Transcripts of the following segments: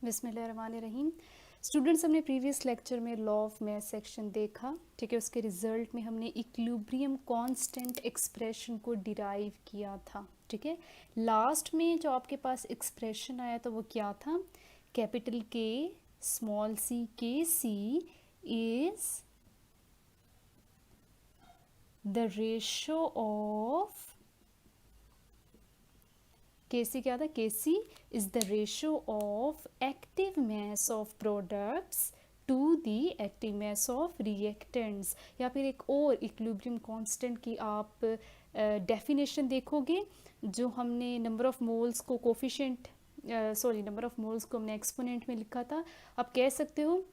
बिस्मिल्लाहिर्रहमानिर्रहीम। स्टूडेंट्स, हमने previous lecture में लॉ ऑफ मैथ सेक्शन देखा, ठीक है। उसके रिजल्ट में हमने इक्विलिब्रियम कांस्टेंट एक्सप्रेशन को डिराइव किया था, ठीक है। लास्ट में जो आपके पास एक्सप्रेशन आया था वो क्या था? कैपिटल के small c K c is the ratio of Kc क्या था? Kc is the ratio of active mass of products to the active mass of reactants। या फिर एक और इक्विलिब्रियम कांस्टेंट की आप डेफिनेशन देखोगे, जो हमने नंबर ऑफ मोल्स को कोफिशिएंट नंबर ऑफ मोल्स को हमने एक्सपोनेंट में लिखा था। आप कह सकते हो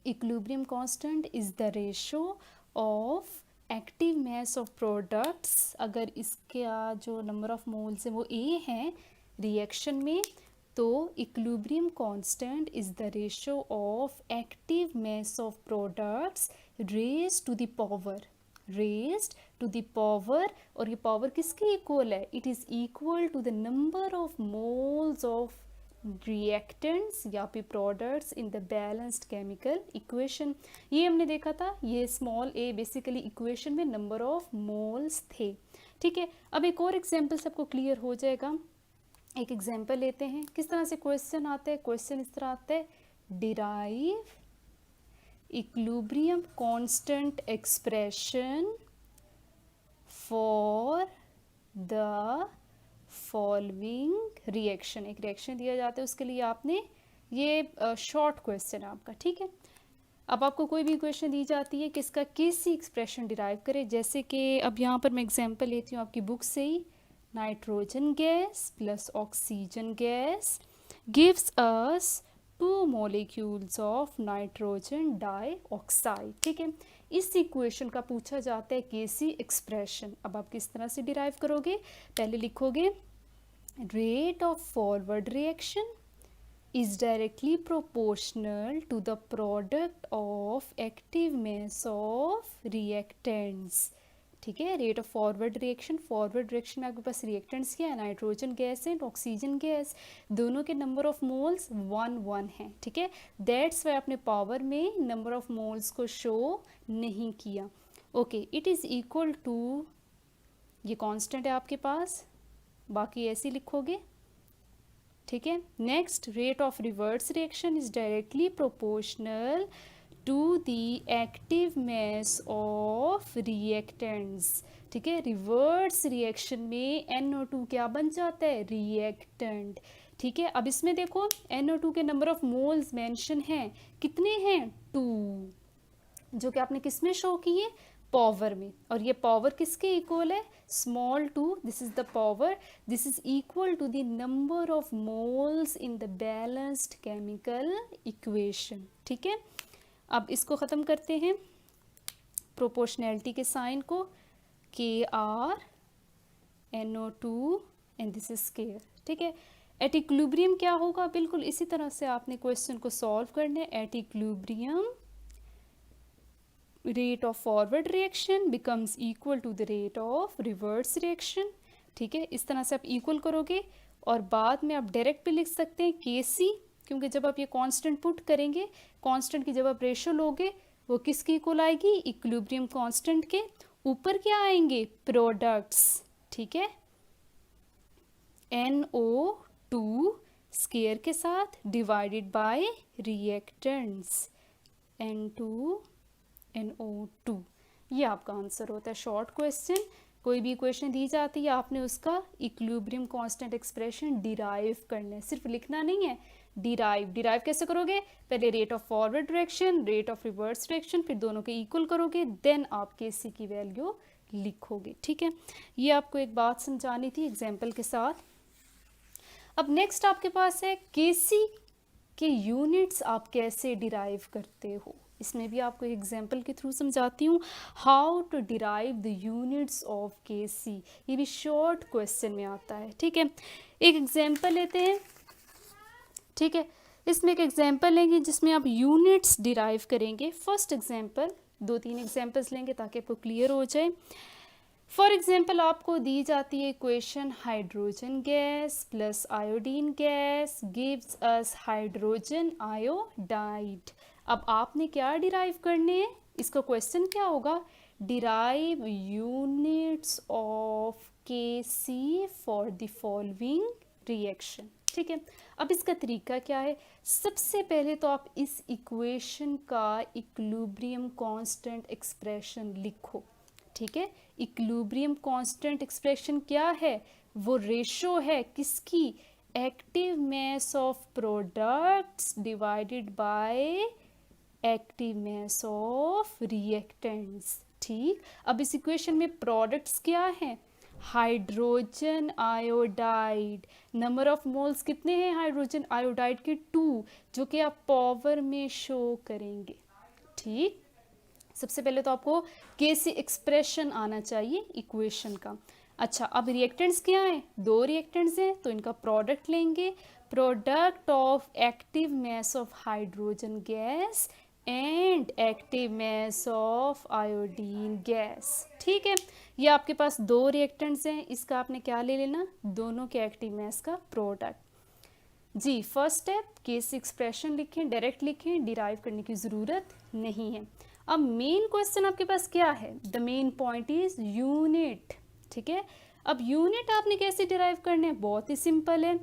equilibrium constant is the ratio of active mass of products. अगर इसका जो नंबर ऑफ मोल्स है वो ए है रिएक्शन में, तो equilibrium constant is the ratio of active mass of products raised to the power, और ये पावर किसके इक्वल है? It is equal to the number of moles of reactants या फिर products in the balanced chemical equation. ये हमने देखा था, ये स्मॉल ए बेसिकली इक्वेशन में नंबर ऑफ मोल्स थे, ठीक है। अब एक और एग्जांपल सबको क्लियर हो जाएगा। एक एग्जांपल लेते हैं। किस तरह से क्वेश्चन आते हैं? क्वेश्चन इस तरह आता है, derive equilibrium constant expression for the following reaction. एक रिएक्शन दिया जाता है, उसके लिए आपने ये शॉर्ट क्वेश्चन है आपका, ठीक है। अब आपको कोई भी क्वेश्चन दी जाती है कि इसका कैसी एक्सप्रेशन डिराइव करे, जैसे कि अब यहाँ पर मैं एग्जांपल लेती हूँ आपकी बुक से ही। Nitrogen gas plus oxygen gas gives us 2 molecules of nitrogen dioxide, ठीक है। इस इक्वेशन का पूछा जाता है कैसी एक्सप्रेशन। अब आप किस तरह से डिराइव करोगे? पहले लिखोगे rate of forward reaction is directly proportional to the product of active mass of reactants, ठीक है। रेट ऑफ फॉरवर्ड रिएक्शन में आपके पास रिएक्टेंट्स क्या है? Nitrogen gas and oxygen gas, दोनों के नंबर ऑफ मोल्स 1 है, ठीक है। दैट्स वाई आपने पावर में नंबर ऑफ मोल्स को शो नहीं किया। Okay, it is equal to, ये कांस्टेंट है आपके पास, बाकी ऐसे लिखोगे, ठीक है। Next, rate of reverse reaction is directly proportional to the active mass of reactants, ठीक है। रिवर्स रिएक्शन में NO2 क्या बन जाता है? रिएक्टेंट, ठीक है। अब इसमें देखो NO2 के नंबर ऑफ मोल्स मेंशन हैं, कितने हैं? 2, जो कि आपने किस में शो किए? पावर में। और ये पावर किसके इक्वल है? Small two, this is the power, this is equal to the number of moles in the balanced chemical equation, ठीक है। अब इसको ख़त्म करते हैं प्रोपोर्शनैलिटी के साइन को, KR NO2 and this is square, ठीक है। एट इक्विलिब्रियम क्या होगा? बिल्कुल इसी तरह से आपने क्वेश्चन को सॉल्व करना है। At equilibrium rate of forward reaction becomes equal to the rate of reverse reaction, ठीक है। इस तरह से आप इक्वल करोगे और बाद में आप डायरेक्ट भी लिख सकते हैं Kc, क्योंकि जब आप ये कांस्टेंट पुट करेंगे, कांस्टेंट की जब आप रेशो लोगे वो किसकी इक्वल आएगी? इक्विलिब्रियम कांस्टेंट के ऊपर क्या आएंगे? प्रोडक्ट्स, ठीक है। NO2 स्केयर के साथ डिवाइडेड बाय रिएक्टेंट्स NO2, ये आपका आंसर होता है। शॉर्ट क्वेश्चन, कोई भी क्वेश्चन दी जाती है, आपने उसका इक्विलिब्रियम कांस्टेंट एक्सप्रेशन डिराइव करना है, सिर्फ लिखना नहीं है। डिराइव कैसे करोगे? पहले rate of forward direction, rate of reverse direction, फिर दोनों के इक्वल करोगे, देन आप Kc की वैल्यू लिखोगे, ठीक है। ये आपको एक बात समझानी थी एग्जाम्पल के साथ। अब नेक्स्ट आपके पास है Kc के यूनिट्स आप कैसे डिराइव करते हो। इसमें भी आपको एग्जाम्पल के थ्रू समझाती हूँ, how to derive the units of Kc। ये भी शॉर्ट क्वेश्चन में आता है, ठीक है। एक एग्जाम्पल लेते हैं, ठीक है। इसमें एक एग्जाम्पल लेंगे जिसमें आप यूनिट्स डिराइव करेंगे। फर्स्ट एग्जाम्पल, 2-3 एग्जाम्पल्स लेंगे ताकि आपको क्लियर हो जाए। फॉर एग्जाम्पल आपको दी जाती है equation hydrogen gas plus iodine gas gives अस हाइड्रोजन आयोडाइड। अब आपने क्या डिराइव करने हैं, इसका क्वेश्चन क्या होगा, derive units of Kc for the following reaction. ठीक है, अब इसका तरीका क्या है, सबसे पहले तो आप इस इक्वेशन का इक्विलिब्रियम कांस्टेंट एक्सप्रेशन लिखो। ठीक है, इक्विलिब्रियम कांस्टेंट एक्सप्रेशन क्या है, वो रेशो है किसकी, active mass of products divided by active mass of reactants. ठीक, अब इस इक्वेशन में प्रोडक्ट्स क्या हैं, hydrogen iodide, number of moles कितने हैं हाइड्रोजन आयोडाइड के 2, जो कि आप पावर में शो करेंगे। ठीक, सबसे पहले तो आपको Kc एक्सप्रेशन आना चाहिए इक्वेशन का। अच्छा, अब रिएक्टेंट्स क्या हैं, 2 रिएक्टेंट्स हैं तो इनका प्रोडक्ट लेंगे, product of active mass of hydrogen gas and active mass of iodine gas. ठीक है, ये आपके पास 2 रिएक्टेंट्स हैं, इसका आपने क्या ले लेना, दोनों के एक्टिव मास का प्रोडक्ट। जी, फर्स्ट स्टेप Kc एक्सप्रेशन लिखें, डायरेक्ट लिखें, डिराइव करने की ज़रूरत नहीं है। अब मेन क्वेश्चन आपके पास क्या है, the main point is unit. ठीक है, अब यूनिट आपने कैसे डिराइव करने हैं, बहुत ही सिंपल है,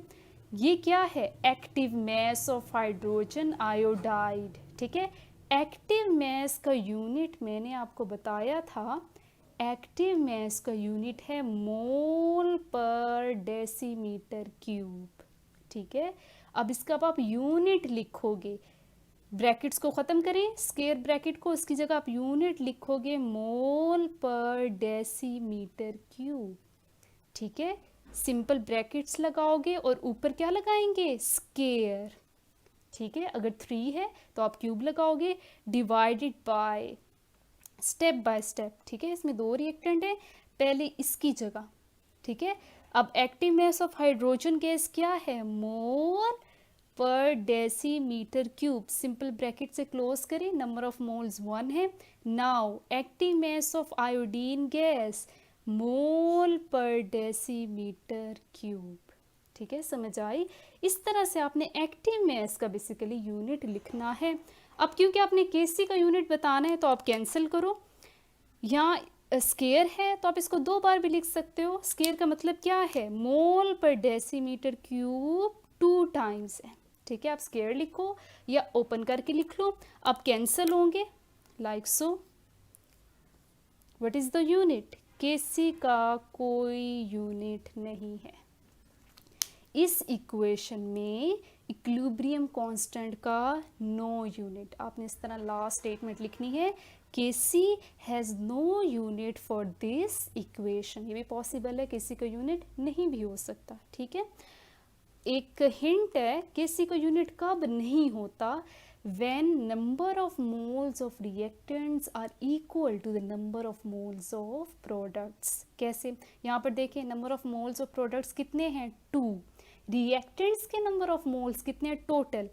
ये क्या है, active mass of hydrogen iodide. ठीक है, एक्टिव मास का यूनिट मैंने आपको बताया था, एक्टिव मास का यूनिट है मोल पर डेसीमीटर क्यूब। ठीक है, अब इसका आप यूनिट लिखोगे, ब्रैकेट्स को ख़त्म करें, स्क्वायर ब्रैकेट को, इसकी जगह आप यूनिट लिखोगे मोल पर डेसीमीटर क्यूब। ठीक है, सिंपल ब्रैकेट्स लगाओगे और ऊपर क्या लगाएंगे, स्क्वायर। ठीक है, अगर 3 है तो आप क्यूब लगाओगे, divided by, step by step. ठीक है, इसमें 2 रिएक्टेंट है, पहले इसकी जगह। ठीक है, अब active mass of hydrogen gas क्या है, mole per decimetre cube, simple bracket से क्लोज करें, नंबर ऑफ मोल्स 1 है। Now active mass of iodine gas, mole per decimetre cube. ठीक है, समझ आई, इस तरह से आपने एक्टिव मास का बेसिकली यूनिट लिखना है। अब क्योंकि आपने Kc का यूनिट बताना है तो आप कैंसिल करो, यहाँ स्केयर है तो आप इसको 2 बार भी लिख सकते हो। स्केयर का मतलब क्या है, mole per decimetre cube 2 times है। ठीक है, आप स्केयर लिखो या ओपन करके लिख लो, अब कैंसिल होंगे like so. What is the unit, Kc का कोई यूनिट नहीं है। इस इक्वेशन में इक्विलिब्रियम कांस्टेंट का नो यूनिट, आपने इस तरह लास्ट स्टेटमेंट लिखनी है, Kc has no unit for this equation. ये भी पॉसिबल है, Kc का यूनिट नहीं भी हो सकता। ठीक है, एक हिंट है, Kc का यूनिट कब नहीं होता, when number of moles of reactants are equal to the number of moles of products। कैसे, यहाँ पर देखें, number of moles of products कितने हैं, 2, रिएक्टेंट्स के नंबर ऑफ मोल्स कितने हैं टोटल,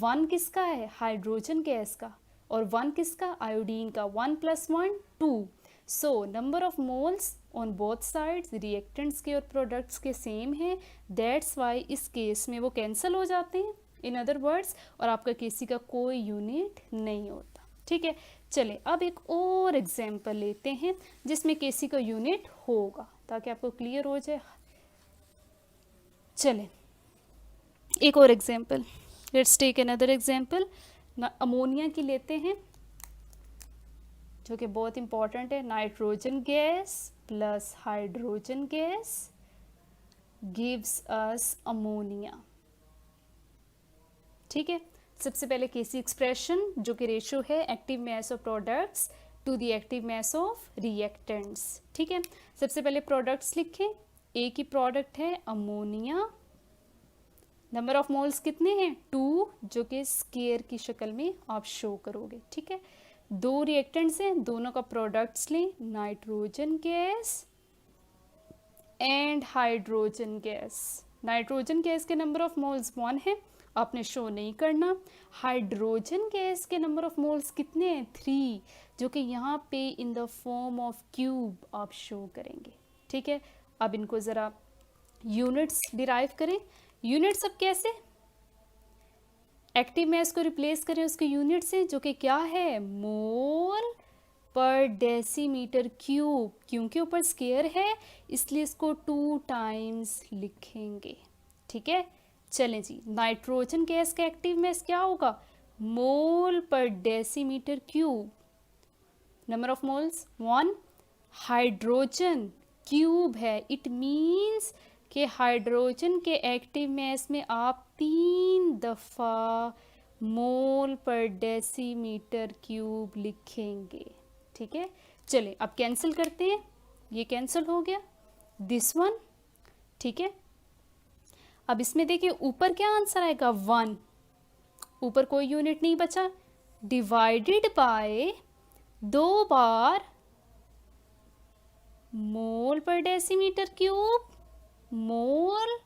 1 किसका है, हाइड्रोजन गैस का, और 1 किसका, आयोडीन का, 1 + 1 2। So number of moles on both sides, reactants के और प्रोडक्ट्स के सेम हैं, दैट्स वाई इस केस में वो कैंसिल हो जाते हैं, इन अदर वर्ड्स, और आपका Kc का कोई यूनिट नहीं होता। ठीक है, चले अब एक और एग्जाम्पल लेते हैं जिसमें Kc का यूनिट होगा, ताकि आपको क्लियर हो जाए। चले एक और example, let's take another example, ammonia की लेते हैं, जो कि बहुत इंपॉर्टेंट है। Nitrogen gas plus hydrogen gas gives us ammonia. ठीक है, सबसे पहले Kc एक्सप्रेशन, जो कि रेशो है active mass of products to the active mass of reactants. ठीक है, सबसे पहले प्रोडक्ट्स लिखें, ए की प्रोडक्ट है अमोनिया, नंबर ऑफ मोल्स कितने हैं, 2, जो कि स्क्वायर की शक्ल में आप शो करोगे। ठीक है, 2 रिएक्टेंट्स हैं, दोनों का प्रोडक्ट्स लें, nitrogen gas and hydrogen gas. Nitrogen gas के नंबर ऑफ मोल्स 1 है आपने शो नहीं करना। हाइड्रोजन गैस के नंबर ऑफ मोल्स कितने हैं? 3, जो कि यहाँ पे in the form of cube आप शो करेंगे। ठीक है, अब इनको ज़रा यूनिट्स डिराइव करें। यूनिट्स अब कैसे? एक्टिव मास को रिप्लेस करें उसके यूनिट से, जो कि क्या है? Mole per decimetre cube. क्योंकि ऊपर स्केयर है इसलिए इसको 2 टाइम्स लिखेंगे। ठीक है, चलें जी। नाइट्रोजन गैस का एक्टिव मास क्या होगा? मोल per decimetre cube. Number of moles 1। Hydrogen cube है, इट मीन्स कि हाइड्रोजन के एक्टिव मास में आप 3 दफ़ा मोल पर डेसीमीटर क्यूब लिखेंगे। ठीक है, चलिए अब कैंसिल करते हैं। ये कैंसिल हो गया, दिस वन। ठीक है, अब इसमें देखिए ऊपर क्या आंसर आएगा? 1। ऊपर कोई यूनिट नहीं बचा, divided by 2 bar mole per decimetre cube, mole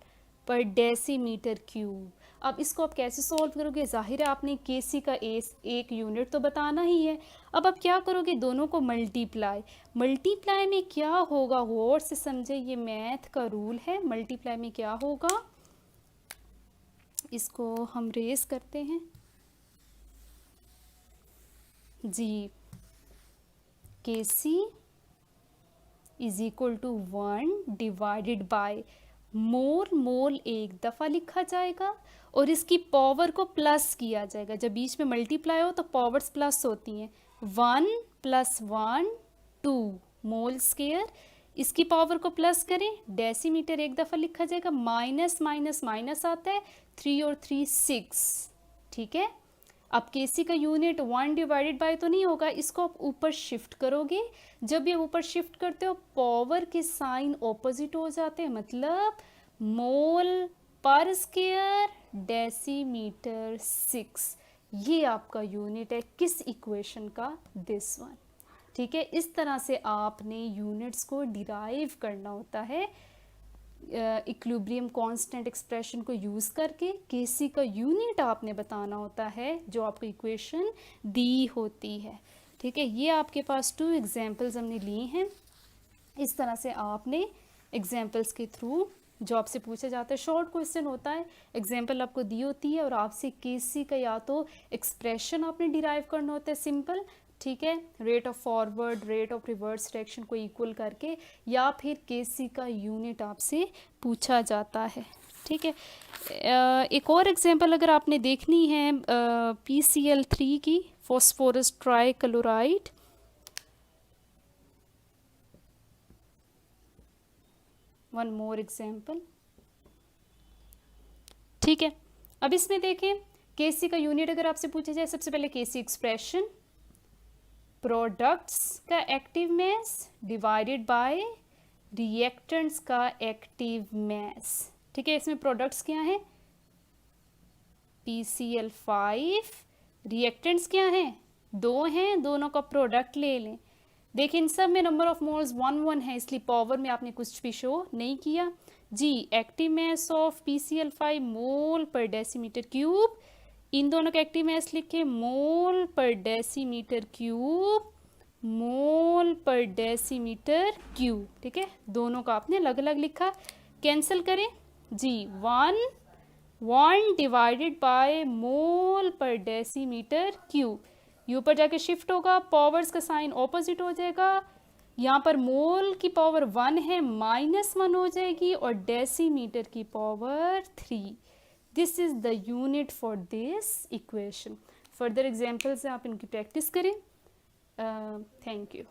per decimetre cube. अब इसको आप कैसे सॉल्व करोगे? जाहिर है आपने केसी का एक यूनिट तो बताना ही है। अब आप क्या करोगे? दोनों को मल्टीप्लाई। मल्टीप्लाई में क्या होगा? गौर से समझे, ये मैथ का रूल है। मल्टीप्लाई में क्या होगा? इसको हम रेस करते हैं जी। KC is equal to 1 divided by mole. Mole एक दफ़ा लिखा जाएगा और इसकी पावर को प्लस किया जाएगा। जब बीच में मल्टीप्लाई हो तो पावर्स प्लस होती हैं। 1 + 1 2 मोल स्केयर। इसकी पावर को प्लस करें, डेसीमीटर एक दफ़ा लिखा जाएगा, माइनस माइनस माइनस आता है, 3 और 3 6। ठीक है, अब केसी का यूनिट 1 डिवाइडेड बाय तो नहीं होगा, इसको आप ऊपर शिफ्ट करोगे। जब ये ऊपर शिफ्ट करते हो पावर के साइन ऑपोजिट हो जाते हैं, मतलब मोल पर स्क्वायर डेसीमीटर 6। ये आपका यूनिट है किस इक्वेशन का? This one. ठीक है, इस तरह से आपने यूनिट्स को डिराइव करना होता है इक्विलिब्रियम कांस्टेंट एक्सप्रेशन को यूज़ करके। केसी का यूनिट आपने बताना होता है जो आपको इक्वेशन दी होती है। ठीक है, ये आपके पास 2 एग्जांपल्स हमने लिए हैं। इस तरह से आपने एग्जांपल्स के थ्रू जो आपसे पूछा जाता है, शॉर्ट क्वेश्चन होता है, एग्जांपल आपको दी होती है और आपसे केसी का या तो एक्सप्रेशन आपने डिराइव करना होता है सिंपल, ठीक है, rate of forward rate of reverse direction को इक्वल करके, या फिर केसी का यूनिट आपसे पूछा जाता है। ठीक है, एक और एग्जांपल अगर आपने देखनी है PCl3 की, phosphorus trichloride. One more example. ठीक है, अब इसमें देखें केसी का यूनिट अगर आपसे पूछा जाए, सबसे पहले केसी एक्सप्रेशन, प्रोडक्ट्स का active mass divided by reactants का एक्टिव मास। ठीक है, इसमें प्रोडक्ट्स क्या हैं? PCl5, रिएक्टेंट्स क्या हैं? 2 हैं, दोनों का प्रोडक्ट ले लें। देखिए इन सब में नंबर ऑफ मोल्स 1 1 है, इसलिए पावर में आपने कुछ भी शो नहीं किया जी। Active mass of PCl5 mole per decimetre cube, इन दोनों का एक्टिव मास लिखे, मोल पर डेसीमीटर क्यूब, मोल पर डेसीमीटर क्यूब। ठीक है, दोनों का आपने अलग अलग लिखा। कैंसिल करें जी, 1 divided by mole per decimetre cube. ये ऊपर जाके शिफ्ट होगा, पावर्स का साइन ऑपोजिट हो जाएगा। यहाँ पर मोल की पावर 1 है, -1 हो जाएगी और डेसीमीटर की power 3। This is the unit for this equation. Further examples से आप इनकी प्रैक्टिस करें। Thank you.